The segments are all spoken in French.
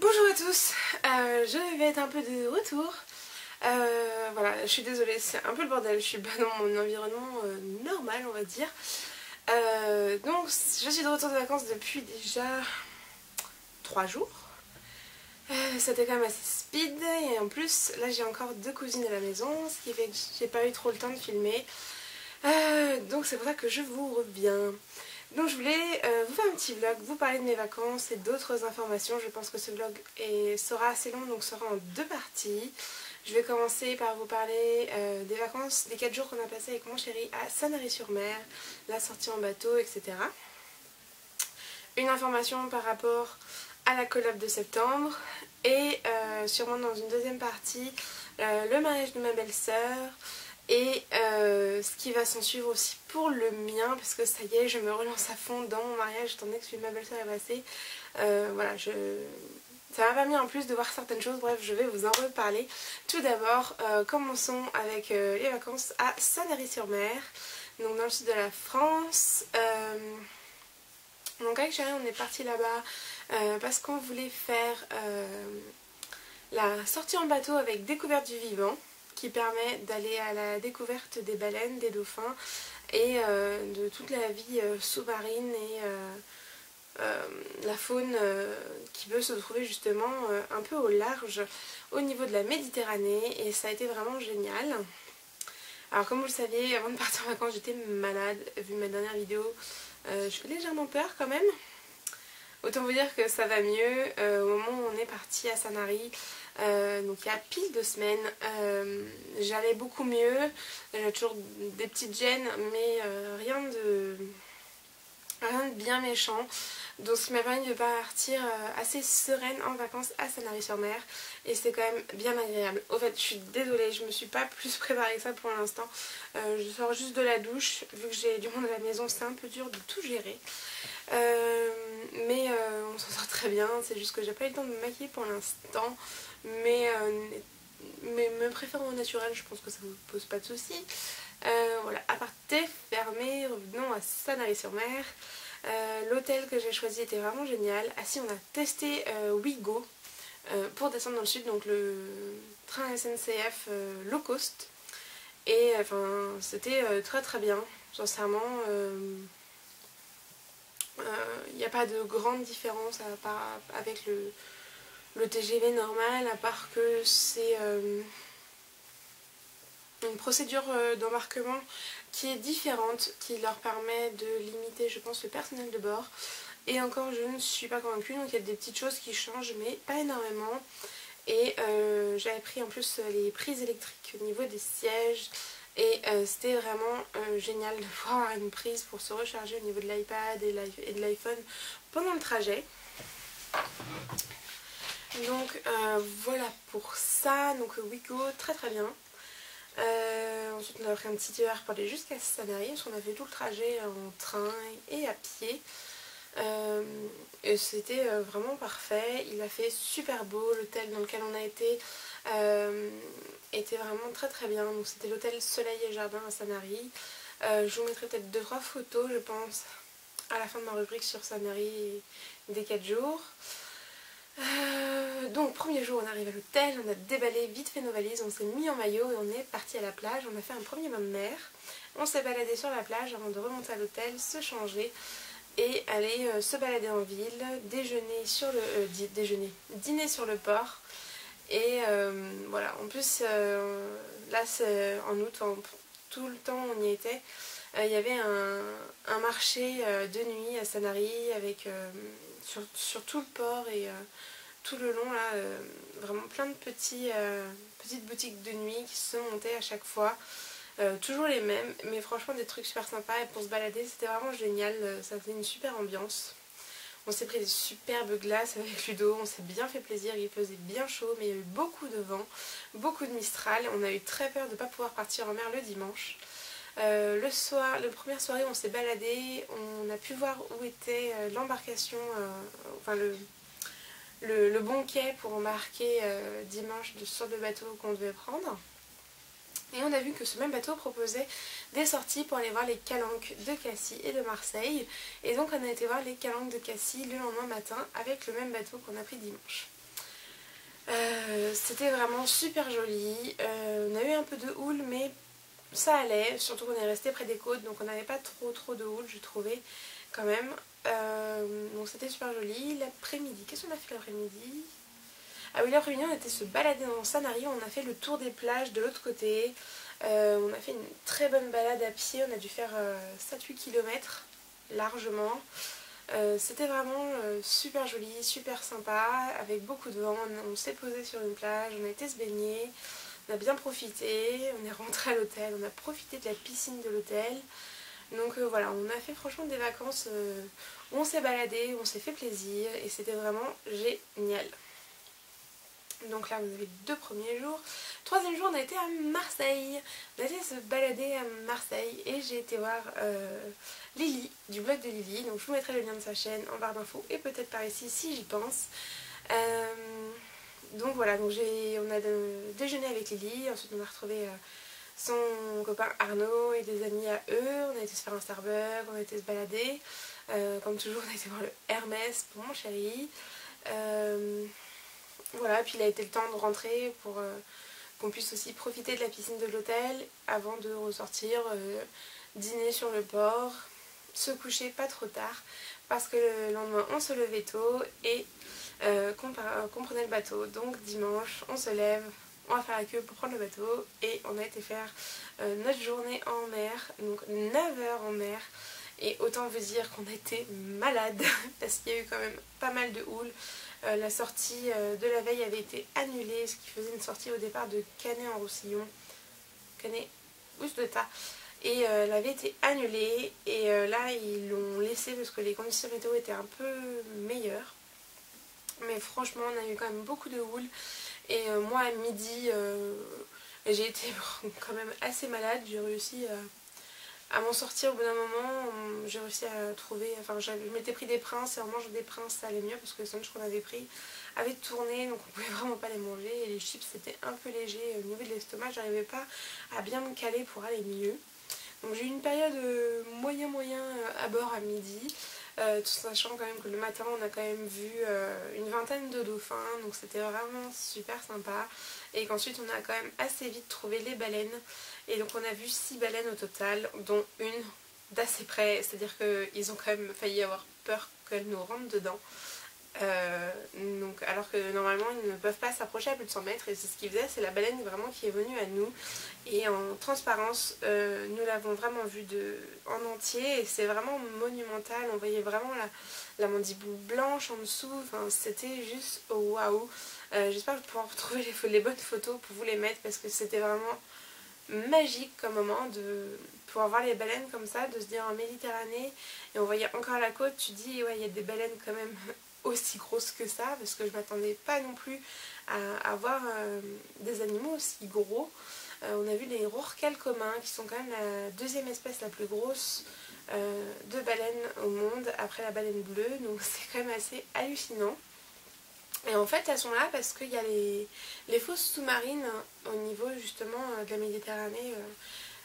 Bonjour à tous, je vais être un peu de retour. Voilà, je suis désolée, c'est un peu le bordel, je suis pas dans mon environnement normal on va dire. Donc je suis de retour de vacances depuis déjà 3 jours. C'était quand même assez speed et en plus là j'ai encore 2 cousines à la maison, ce qui fait que j'ai pas eu trop le temps de filmer. Donc c'est pour ça que je vous reviens. Donc je voulais vous faire un petit vlog, vous parler de mes vacances et d'autres informations. Je pense que ce vlog sera assez long, donc sera en 2 parties. Je vais commencer par vous parler des vacances, des 4 jours qu'on a passé avec mon chéri à Sanary-sur-Mer, la sortie en bateau, etc. Une information par rapport à la collab de septembre et sûrement dans une deuxième partie le mariage de ma belle-sœur. Et ce qui va s'en suivre aussi pour le mien, parce que ça y est, je me relance à fond dans mon mariage, étant donné que celui de ma belle-sœur est passé. Voilà, ça m'a permis en plus de voir certaines choses, bref, je vais vous en reparler. Tout d'abord, commençons avec les vacances à Sanary-sur-Mer, donc dans le sud de la France. Donc avec chérie, on est parti là-bas parce qu'on voulait faire la sortie en bateau avec découverte du vivant, qui permet d'aller à la découverte des baleines, des dauphins et de toute la vie sous-marine et la faune qui peut se trouver justement un peu au large au niveau de la Méditerranée, et ça a été vraiment génial. Alors comme vous le saviez, avant de partir en vacances j'étais malade, vu ma dernière vidéo, je fais légèrement peur quand même. Autant vous dire que ça va mieux au moment où on est parti à Sanary. Donc il y a pile 2 semaines, j'allais beaucoup mieux, j'avais toujours des petites gênes mais rien de bien méchant, donc ce qui m'a permis de partir assez sereine en vacances à Sanary-sur-Mer, et c'était quand même bien agréable. Au fait, je suis désolée, je me suis pas plus préparée que ça pour l'instant, je sors juste de la douche, vu que j'ai du monde à la maison c'est un peu dur de tout gérer. Mais on s'en sort très bien, c'est juste que j'ai pas eu le temps de me maquiller pour l'instant, mais me préférant au naturel, je pense que ça vous pose pas de soucis. Voilà, aparté fermé, revenons à Sanary-sur-Mer. L'hôtel que j'ai choisi était vraiment génial. Ah si, on a testé Ouigo pour descendre dans le sud, donc le train SNCF low cost, et enfin c'était très très bien, sincèrement. Il n'y a pas de grande différence avec le TGV normal, à part que c'est une procédure d'embarquement qui est différente, qui leur permet de limiter, je pense, le personnel de bord. Et encore, je ne suis pas convaincue, donc il y a des petites choses qui changent, mais pas énormément. Et j'avais pris en plus les prises électriques au niveau des sièges. Et c'était vraiment génial de pouvoir avoir une prise pour se recharger au niveau de l'iPad et de l'iPhone pendant le trajet. Donc voilà pour ça. Donc Ouigo, très très bien. Ensuite on a pris un petit TER pour aller jusqu'à Sanary, parce qu'on a fait tout le trajet en train et à pied. Et c'était vraiment parfait. Il a fait super beau, l'hôtel dans lequel on a été était vraiment très très bien. Donc c'était l'hôtel Soleil et Jardin à Sanary. Je vous mettrai peut-être 2-3 photos je pense à la fin de ma rubrique sur Sanary des 4 jours. Donc premier jour on arrive à l'hôtel, on a déballé vite fait nos valises, on s'est mis en maillot et on est parti à la plage. On a fait un premier bain de mer, on s'est baladé sur la plage avant de remonter à l'hôtel, se changer et aller se balader en ville, dîner sur le port. Et voilà, en plus là c'est en août, tout le temps on y était, il y avait un marché de nuit à Sanary avec sur tout le port et tout le long là, vraiment plein de petites boutiques de nuit qui se montaient à chaque fois. Toujours les mêmes, mais franchement des trucs super sympas, et pour se balader c'était vraiment génial, ça faisait une super ambiance. On s'est pris des superbes glaces avec Ludo, on s'est bien fait plaisir, il faisait bien chaud mais il y a eu beaucoup de vent, beaucoup de mistral, on a eu très peur de ne pas pouvoir partir en mer le dimanche. La première soirée on s'est baladé, on a pu voir où était l'embarcation, enfin le bon quai pour embarquer dimanche sur le bateau qu'on devait prendre. Et on a vu que ce même bateau proposait des sorties pour aller voir les calanques de Cassis et de Marseille. Et donc on a été voir les calanques de Cassis le lendemain matin avec le même bateau qu'on a pris dimanche. C'était vraiment super joli. On a eu un peu de houle mais ça allait, surtout qu'on est resté près des côtes donc on n'avait pas trop de houle, je trouvais quand même. Donc c'était super joli. L'après-midi, qu'est-ce qu'on a fait l'après-midi? Ah oui, l'après-midi on était se balader dans Sanary, on a fait le tour des plages de l'autre côté. On a fait une très bonne balade à pied, on a dû faire 7-8 km largement. C'était vraiment super joli, super sympa, avec beaucoup de vent. On s'est posé sur une plage, on a été se baigner, on a bien profité, on est rentré à l'hôtel, on a profité de la piscine de l'hôtel. Donc voilà, on a fait franchement des vacances où on s'est baladé, où on s'est fait plaisir et c'était vraiment génial. Donc là, vous avez 2 premiers jours. 3e jour, on a été à Marseille. On a été se balader à Marseille et j'ai été voir Lily, du blog de Lily. Donc je vous mettrai le lien de sa chaîne en barre d'infos et peut-être par ici si j'y pense. Donc voilà, donc on a déjeuné avec Lily. Ensuite, on a retrouvé son copain Arnaud et des amis à eux. On a été se faire un Starbucks, on a été se balader. Comme toujours, on a été voir le Hermès pour mon chéri. Voilà, puis il a été le temps de rentrer pour qu'on puisse aussi profiter de la piscine de l'hôtel avant de ressortir, dîner sur le port, se coucher pas trop tard parce que le lendemain on se levait tôt et qu'on prenait le bateau. Donc dimanche on se lève, on va faire la queue pour prendre le bateau et on a été faire notre journée en mer, donc 9 heures en mer. Et autant vous dire qu'on était malade parce qu'il y a eu quand même pas mal de houle. La sortie de la veille avait été annulée, ce qui faisait une sortie au départ de Canet-en-Roussillon. Canet, où ce d'état. Et elle avait été annulée et là ils l'ont laissée parce que les conditions météo étaient un peu meilleures. Mais franchement on a eu quand même beaucoup de houle. Et moi à midi j'ai été quand même assez malade, j'ai réussi à m'en sortir au bout d'un moment. J'ai réussi à trouver, enfin je m'étais pris des princes et en mangeant des princes ça allait mieux parce que le sandwich qu'on avait pris avait tourné donc on pouvait vraiment pas les manger et les chips c'était un peu léger au niveau de l'estomac, j'arrivais pas à bien me caler pour aller mieux. Donc j'ai eu une période moyen à bord à midi, tout sachant quand même que le matin on a quand même vu une vingtaine de dauphins, donc c'était vraiment super sympa. Et qu'ensuite on a quand même assez vite trouvé les baleines. Et donc on a vu 6 baleines au total, dont une d'assez près, c'est-à-dire qu'ils ont quand même failli avoir peur qu'elles nous rentrent dedans. Donc, alors que normalement ils ne peuvent pas s'approcher à plus de 100 mètres et c'est ce qu'ils faisaient, c'est la baleine vraiment qui est venue à nous et en transparence nous l'avons vraiment vue en entier et c'est vraiment monumental, on voyait vraiment la mandibule blanche en dessous, enfin, c'était juste waouh. J'espère que je pourrai retrouver les bonnes photos pour vous les mettre parce que c'était vraiment magique comme moment de pouvoir voir les baleines comme ça, de se dire en Méditerranée et on voyait encore la côte, tu dis ouais il y a des baleines quand même aussi grosses que ça parce que je m'attendais pas non plus à voir des animaux aussi gros. On a vu les rorquals communs qui sont quand même la 2e espèce la plus grosse de baleines au monde après la baleine bleue, donc c'est quand même assez hallucinant. Et en fait elles sont là parce qu'il y a les fosses sous-marines au niveau justement de la Méditerranée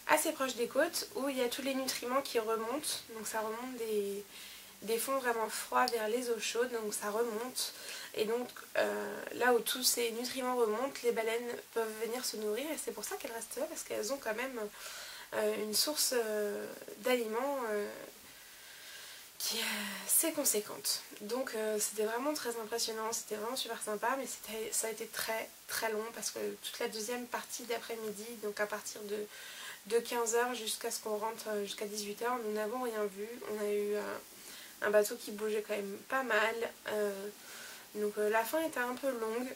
assez proche des côtes où il y a tous les nutriments qui remontent, donc ça remonte des fonds vraiment froids vers les eaux chaudes, donc ça remonte. Et donc là où tous ces nutriments remontent, les baleines peuvent venir se nourrir et c'est pour ça qu'elles restent là parce qu'elles ont quand même une source d'aliments qui est assez conséquente. Donc c'était vraiment très impressionnant, c'était vraiment super sympa, mais ça a été très long parce que toute la deuxième partie d'après-midi, donc à partir de 15 h jusqu'à ce qu'on rentre jusqu'à 18 h, nous n'avons rien vu. On a eu un bateau qui bougeait quand même pas mal. Donc la fin était un peu longue,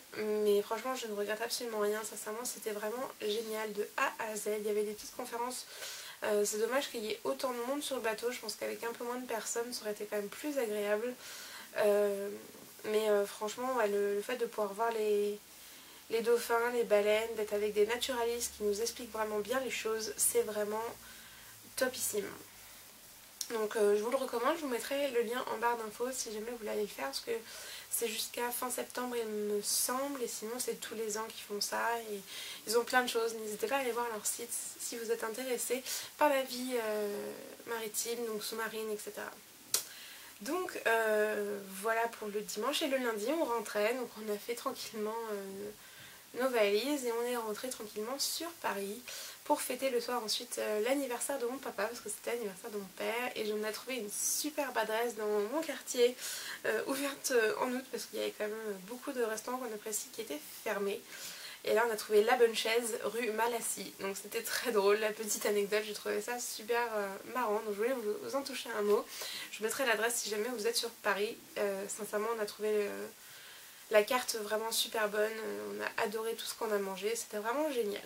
mais franchement je ne regrette absolument rien. Sincèrement c'était vraiment génial de A à Z. Il y avait des petites conférences. C'est dommage qu'il y ait autant de monde sur le bateau. Je pense qu'avec un peu moins de personnes ça aurait été quand même plus agréable. Mais franchement ouais, le fait de pouvoir voir les dauphins, les baleines, d'être avec des naturalistes qui nous expliquent vraiment bien les choses, c'est vraiment topissime. Donc je vous le recommande, je vous mettrai le lien en barre d'infos si jamais vous voulez aller le faire parce que c'est jusqu'à fin septembre il me semble et sinon c'est tous les ans qu'ils font ça et ils ont plein de choses. N'hésitez pas à aller voir leur site si vous êtes intéressé par la vie maritime, donc sous-marine, etc. Donc voilà pour le dimanche, et le lundi on rentrait, donc on a fait tranquillement nos valises et on est rentré tranquillement sur Paris pour fêter le soir ensuite l'anniversaire de mon papa, parce que c'était l'anniversaire de mon père, et on a trouvé une superbe adresse dans mon quartier ouverte en août, parce qu'il y avait quand même beaucoup de restaurants qu'on apprécie qui étaient fermés. Et là on a trouvé La Bonne Chaise rue Malassis, donc c'était très drôle, la petite anecdote, j'ai trouvé ça super marrant, donc je voulais vous en toucher un mot. Je vous mettrai l'adresse si jamais vous êtes sur Paris. Sincèrement on a trouvé la carte vraiment super bonne, on a adoré tout ce qu'on a mangé, c'était vraiment génial.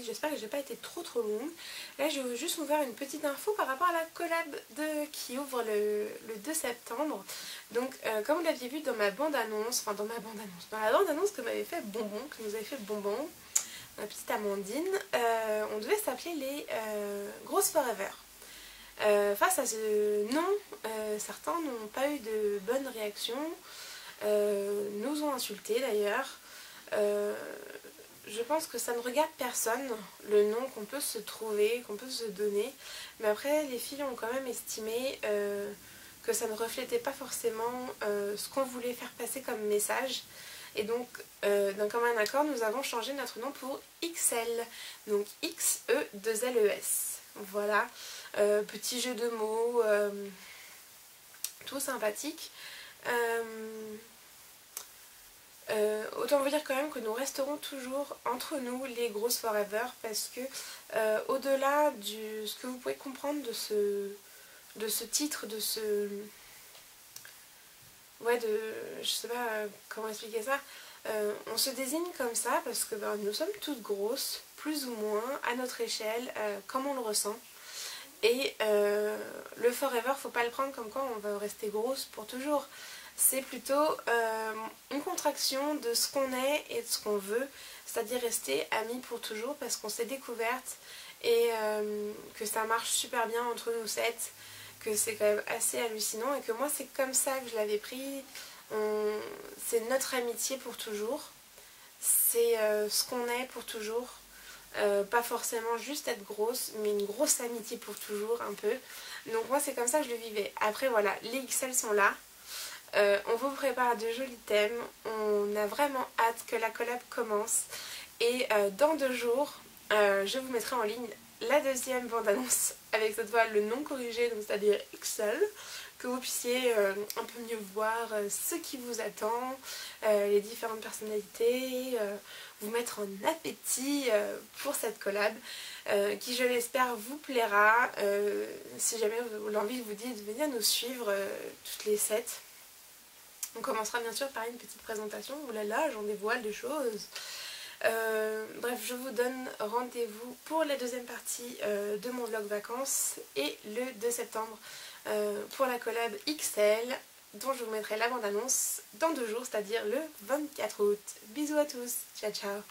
J'espère que j'ai pas été trop longue. Là je veux juste vous faire une petite info par rapport à la collab qui ouvre le 2 septembre. Donc comme vous l'aviez vu dans ma bande-annonce, dans la bande-annonce que m'avait fait Bonbon, que nous avait fait Bonbon, ma petite Amandine, on devait s'appeler les Grosses Forever. Face à ce nom, certains n'ont pas eu de bonnes réactions, nous ont insultés d'ailleurs. Je pense que ça ne regarde personne, le nom qu'on peut se trouver, qu'on peut se donner. Mais après, les filles ont quand même estimé que ça ne reflétait pas forcément ce qu'on voulait faire passer comme message. Et donc, d'un commun accord, nous avons changé notre nom pour XL. Donc XE2LES. Voilà, petit jeu de mots, tout sympathique. Autant vous dire quand même que nous resterons toujours entre nous les Grosses Forever, parce que au-delà de ce que vous pouvez comprendre de ce titre, de ce... Ouais, je sais pas comment expliquer ça. On se désigne comme ça parce que nous sommes toutes grosses, plus ou moins, à notre échelle, comme on le ressent. Et le forever, faut pas le prendre comme quoi on va rester grosse pour toujours. C'est plutôt une contraction de ce qu'on est et de ce qu'on veut, c'est-à-dire rester amis pour toujours, parce qu'on s'est découverte et que ça marche super bien entre nous sept, que c'est quand même assez hallucinant, et que moi c'est comme ça que je l'avais pris. C'est notre amitié pour toujours, c'est ce qu'on est pour toujours. Pas forcément juste être grosse, mais une grosse amitié pour toujours un peu. Donc moi c'est comme ça que je le vivais. Après voilà, les XL sont là. On vous prépare de jolis thèmes. On a vraiment hâte que la collab commence. Et dans 2 jours, je vous mettrai en ligne la deuxième bande-annonce avec cette fois le nom corrigé, donc c'est-à-dire XL, que vous puissiez un peu mieux voir ce qui vous attend, les différentes personnalités, vous mettre en appétit pour cette collab qui, je l'espère, vous plaira. Si jamais l'envie vous dit de venir nous suivre toutes les 7. On commencera bien sûr par une petite présentation. Oh là là, j'en dévoile des choses. Bref, je vous donne rendez-vous pour la deuxième partie de mon vlog vacances et le 2 septembre pour la collab XL, dont je vous mettrai la bande-annonce dans 2 jours, c'est-à-dire le 24 août. Bisous à tous, ciao ciao.